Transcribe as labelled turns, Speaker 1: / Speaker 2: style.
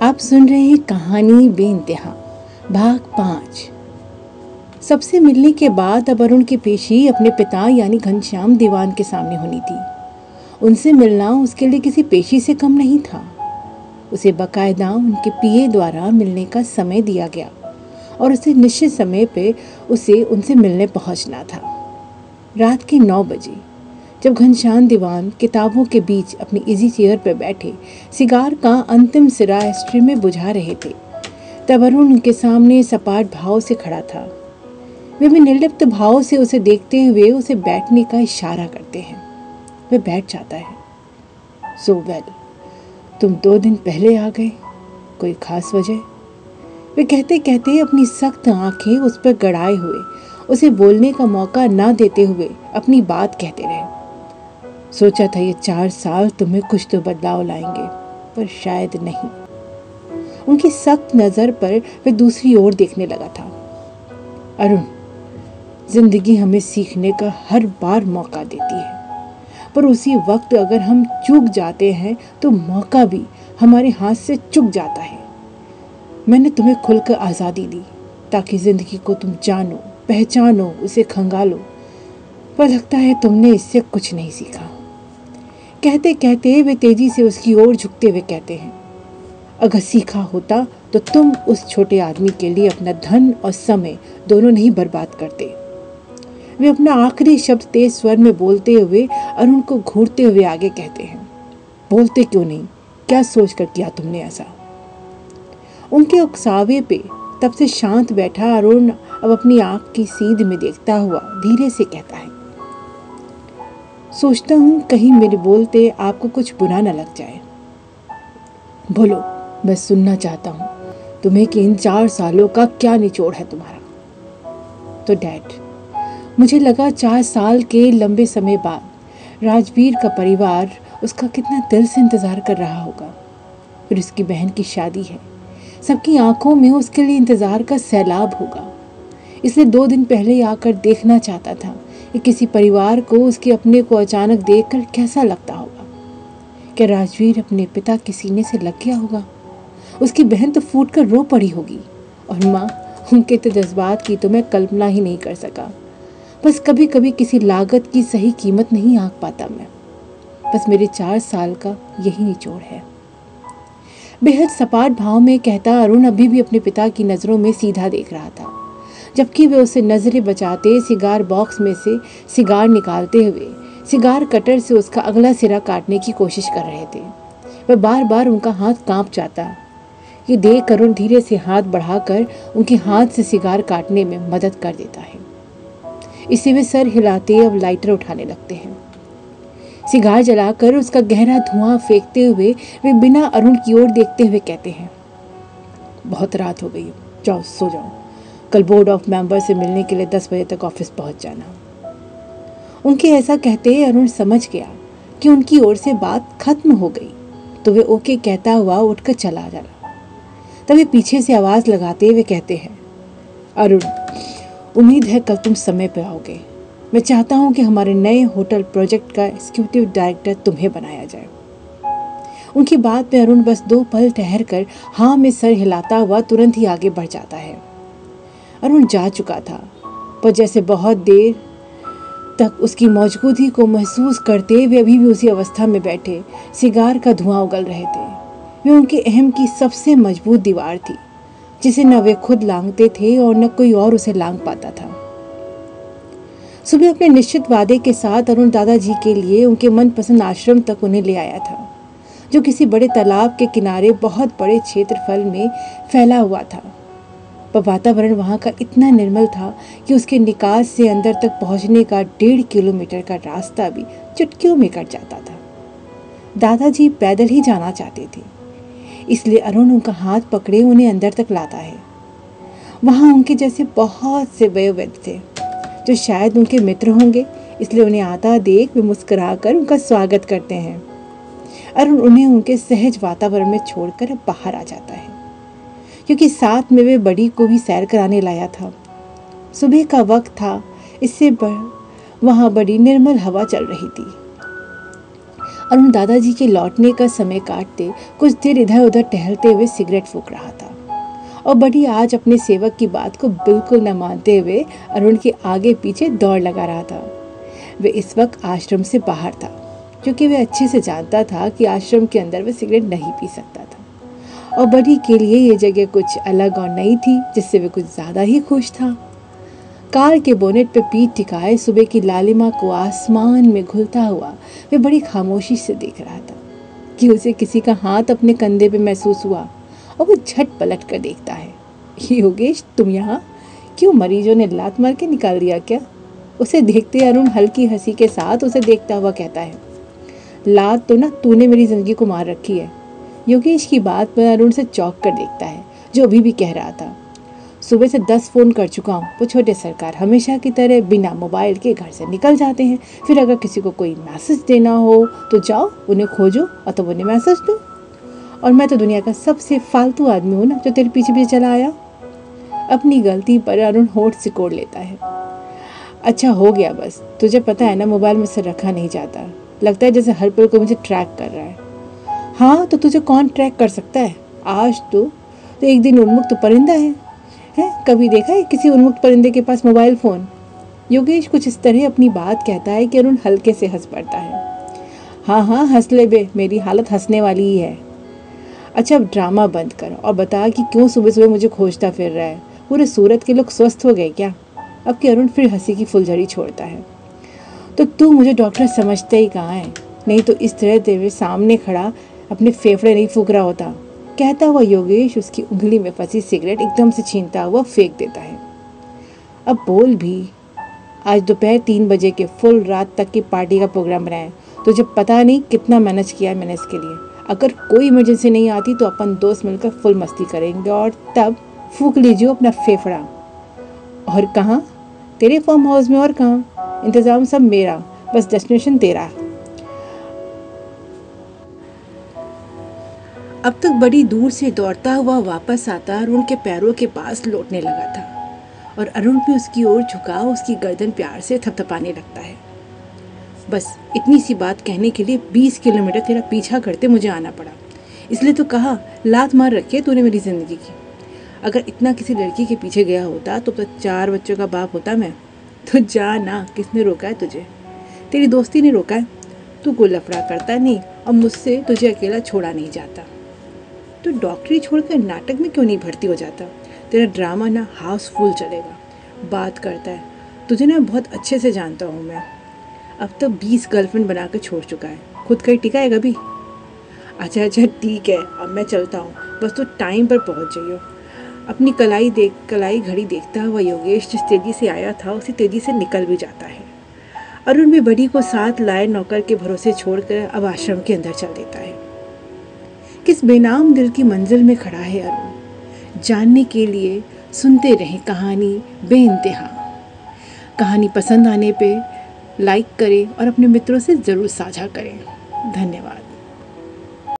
Speaker 1: आप सुन रहे हैं कहानी बेइंतहा भाग 5। सबसे मिलने के बाद अब अरुण की पेशी अपने पिता यानी घनश्याम दीवान के सामने होनी थी। उनसे मिलना उसके लिए किसी पेशी से कम नहीं था। उसे बाकायदा उनके पीए द्वारा मिलने का समय दिया गया और उसे निश्चित समय पे उसे उनसे मिलने पहुंचना था। रात के 9 बजे जब घनश्याम दीवान किताबों के बीच अपनी इजी चेयर पर बैठे सिगार का अंतिम सिरा एस्ट्रे में बुझा रहे थे, तब अरुण उनके सामने सपाट भाव से खड़ा था। वे भी निर्लिप्त भाव से उसे देखते हुए उसे बैठने का इशारा करते हैं। वह बैठ जाता है। सो वेल, तुम 2 दिन पहले आ गए, कोई खास वजह? वे कहते कहते अपनी सख्त आंखें उस पर गड़ाए हुए उसे बोलने का मौका ना देते हुए अपनी बात कहते रहे। सोचा था ये 4 साल तुम्हें कुछ तो बदलाव लाएंगे, पर शायद नहीं। उनकी सख्त नज़र पर वह दूसरी ओर देखने लगा था। अरुण, जिंदगी हमें सीखने का हर बार मौका देती है, पर उसी वक्त अगर हम चूक जाते हैं तो मौका भी हमारे हाथ से चूक जाता है। मैंने तुम्हें खुलकर आज़ादी दी ताकि जिंदगी को तुम जानो, पहचानो, उसे खंगालो, पर लगता है तुमने इससे कुछ नहीं सीखा। कहते कहते वे तेजी से उसकी ओर झुकते हुए कहते हैं, अगर सीखा होता तो तुम उस छोटे आदमी के लिए अपना धन और समय दोनों नहीं बर्बाद करते। वे अपना आखिरी शब्द तेज स्वर में बोलते हुए अरुण को घूरते हुए आगे कहते हैं, बोलते क्यों नहीं? क्या सोच कर किया तुमने ऐसा? उनके उकसावे पे तब से शांत बैठा अरुण अब अपनी आंख की सीध में देखता हुआ धीरे से कहता है, सोचता हूं कहीं मेरे बोलते आपको कुछ बुरा न लग जाए। बोलो, मैं सुनना चाहता हूं तुम्हें कि इन 4 सालों का क्या निचोड़ है तुम्हारा। तो डैड, मुझे लगा 4 साल के लंबे समय बाद राजवीर का परिवार उसका कितना दिल से इंतजार कर रहा होगा। फिर उसकी बहन की शादी है, सबकी आंखों में उसके लिए इंतजार का सैलाब होगा। इसलिए 2 दिन पहले आकर देखना चाहता था कि किसी परिवार को उसके अपने को अचानक देखकर कैसा लगता होगा। क्या राजवीर अपने पिता के सीने से लग गया होगा? उसकी बहन तो फूट कर रो पड़ी होगी, और माँ, उनके तो जज्बात की तो मैं कल्पना ही नहीं कर सका। बस कभी कभी किसी लागत की सही कीमत नहीं आंक पाता मैं। बस मेरे 4 साल का यही निचोड़ है। बेहद सपाट भाव में कहता अरुण अभी भी अपने पिता की नज़रों में सीधा देख रहा था, जबकि वे उसे नजरें बचाते सिगार बॉक्स में से सिगार निकालते हुए सिगार कटर से उसका अगला सिरा काटने की कोशिश कर रहे थे। वह बार बार उनका हाथ कांप जाता। ये देख अरुण धीरे से हाथ बढ़ाकर उनके हाथ से सिगार काटने में मदद कर देता है। इसे वे सर हिलाते अब लाइटर उठाने लगते हैं। सिगार जलाकर उसका गहरा धुआं फेंकते हुए वे बिना अरुण की ओर देखते हुए कहते हैं, बहुत रात हो गई, जाओ सो जाओ। कल बोर्ड ऑफ मेंबर से मिलने के लिए 10 बजे तक ऑफिस पहुंच जाना। उनके ऐसा कहते अरुण समझ गया कि उनकी ओर से बात खत्म हो गई, तो वे ओके कहता हुआ उठकर चला जाना। तभी पीछे से आवाज लगाते हुए कहते हैं, अरुण, उम्मीद है कल तुम समय पर आओगे। मैं चाहता हूं कि हमारे नए होटल प्रोजेक्ट का एग्जीक्यूटिव डायरेक्टर तुम्हें बनाया जाए। उनकी बात में अरुण बस 2 पल ठहर कर हाँ में सर हिलाता हुआ तुरंत ही आगे बढ़ जाता है। अरुण जा चुका था, पर जैसे बहुत देर तक उसकी मौजूदगी को महसूस करते वे अभी भी उसी अवस्था में बैठे सिगार का धुआं उगल रहे थे। वे उनके अहम की सबसे मजबूत दीवार थी, जिसे न वे खुद लांघते थे और न कोई और उसे लांघ पाता था। सुबह अपने निश्चित वादे के साथ अरुण दादाजी के लिए उनके मनपसंद आश्रम तक उन्हें ले आया था, जो किसी बड़े तालाब के किनारे बहुत बड़े क्षेत्रफल में फैला हुआ था। पर वातावरण वहाँ का इतना निर्मल था कि उसके निकास से अंदर तक पहुँचने का 1.5 किलोमीटर का रास्ता भी चुटकियों में कट जाता था। दादाजी पैदल ही जाना चाहते थे, इसलिए अरुण उनका हाथ पकड़े उन्हें अंदर तक लाता है। वहाँ उनके जैसे बहुत से वयोवृद्ध थे, जो शायद उनके मित्र होंगे, इसलिए उन्हें आता देख वे मुस्कुराकर उनका स्वागत करते हैं। अरुण उन्हें उनके सहज वातावरण में छोड़कर बाहर आ जाता है, क्योंकि साथ में वे बड़ी को भी सैर कराने लाया था। सुबह का वक्त था, इससे वहाँ बड़ी निर्मल हवा चल रही थी। अरुण दादाजी के लौटने का समय काटते कुछ देर इधर उधर टहलते हुए सिगरेट फूंक रहा था और बड़ी आज अपने सेवक की बात को बिल्कुल न मानते हुए अरुण के आगे पीछे दौड़ लगा रहा था। वे इस वक्त आश्रम से बाहर था, क्योंकि वे अच्छे से जानता था कि आश्रम के अंदर वे सिगरेट नहीं पी सकता था और बड़ी के लिए ये जगह कुछ अलग और नई थी, जिससे वे कुछ ज़्यादा ही खुश था। कार के बोनेट पे पीठ टिकाए सुबह की लालिमा को आसमान में घुलता हुआ वे बड़ी खामोशी से देख रहा था कि उसे किसी का हाथ अपने कंधे पे महसूस हुआ और वो झट पलट कर देखता है। योगेश, तुम यहाँ? क्यों, मरीजों ने लात मार के निकाल दिया क्या? उसे देखते अरुण हल्की हंसी के साथ उसे देखता हुआ कहता है, लात तो ना तूने मेरी जिंदगी को मार रखी है। योगेश की बात पर अरुण से चौंक कर देखता है, जो अभी भी कह रहा था, सुबह से 10 फ़ोन कर चुका हूँ। वो छोटे सरकार हमेशा की तरह बिना मोबाइल के घर से निकल जाते हैं। फिर अगर किसी को कोई मैसेज देना हो तो जाओ उन्हें खोजो और तब उन्हें मैसेज दो। और मैं तो दुनिया का सबसे फालतू आदमी हूँ ना, जो तेरे पीछे पीछे चला आया। अपनी गलती पर अरुण होठ सिकोड़ लेता है। अच्छा हो गया बस, तुझे पता है ना मोबाइल मुझसे रखा नहीं जाता। लगता है जैसे हर पल को मुझे ट्रैक कर रहा है। हाँ तो तुझे कौन ट्रैक कर सकता है? आज तो एक दिन उन्मुक्त परिंदा है। कभी देखा है किसी उन्मुक्त परिंदे के पास मोबाइल फ़ोन? योगेश कुछ इस तरह अपनी बात कहता है कि अरुण हल्के से हंस पड़ता है। हाँ हाँ हंस ले बे, मेरी हालत हंसने वाली ही है। अच्छा अब ड्रामा बंद कर और बता कि क्यों सुबह सुबह मुझे खोजता फिर रहा है। पूरे सूरत के लोग स्वस्थ हो गए क्या? अब कि अरुण फिर हंसी की फुलझड़ी छोड़ता है। तो तू मुझे डॉक्टर समझते ही कहाँ है? नहीं तो इस तरह तेरे सामने खड़ा अपने फेफड़े नहीं फूंक रहा होता। कहता हुआ योगेश उसकी उंगली में फंसी सिगरेट एकदम से छीनता हुआ फेंक देता है। अब बोल भी, आज दोपहर 3 बजे के फुल रात तक की पार्टी का प्रोग्राम बनाया। तुझे पता नहीं कितना मैनेज किया है मैंने इसके लिए। अगर कोई इमरजेंसी नहीं आती तो अपन दोस्त मिलकर फुल मस्ती करेंगे और तब फूंक लीजिए अपना फेफड़ा। और कहाँ? तेरे फार्म हाउस में। और कहाँ? इंतज़ाम सब मेरा, बस डेस्टिनेशन तेरा। अब तक बड़ी दूर से दौड़ता हुआ वापस आता अरुण के पैरों के पास लौटने लगा था और अरुण भी उसकी ओर झुका उसकी गर्दन प्यार से थपथपाने लगता है। बस इतनी सी बात कहने के लिए 20 किलोमीटर तेरा पीछा करते मुझे आना पड़ा, इसलिए तो कहा लात मार रखी है तूने मेरी ज़िंदगी की। अगर इतना किसी लड़की के पीछे गया होता तो 4 बच्चों का बाप होता मैं। तो जा ना, किसने रोका है तुझे? तेरी दोस्ती ने रोका है। तू कोई लफड़ा करता नहीं और मुझसे तुझे अकेला छोड़ा नहीं जाता। तो डॉक्टरी छोड़कर नाटक में क्यों नहीं भर्ती हो जाता? तेरा ड्रामा ना हाउसफुल चलेगा। बात करता है, तुझे ना बहुत अच्छे से जानता हूँ मैं। अब तक 20 गर्लफ्रेंड बनाकर छोड़ चुका है, खुद का ही टिकाएगा भी। अच्छा ठीक है, अब मैं चलता हूँ, बस तो टाइम पर पहुँच जाइयो। अपनी कलाई घड़ी देखता हुआ योगेश जिस तेज़ी से आया था उसी तेज़ी से निकल भी जाता है। अरुण भी बड़ी को साथ लाए नौकर के भरोसे छोड़कर अब आश्रम के अंदर चल देता है। किस बेनाम दिल की मंजिल में खड़ा है अरुण, जानने के लिए सुनते रहें कहानी बेइंतहा। कहानी पसंद आने पे लाइक करें और अपने मित्रों से ज़रूर साझा करें। धन्यवाद।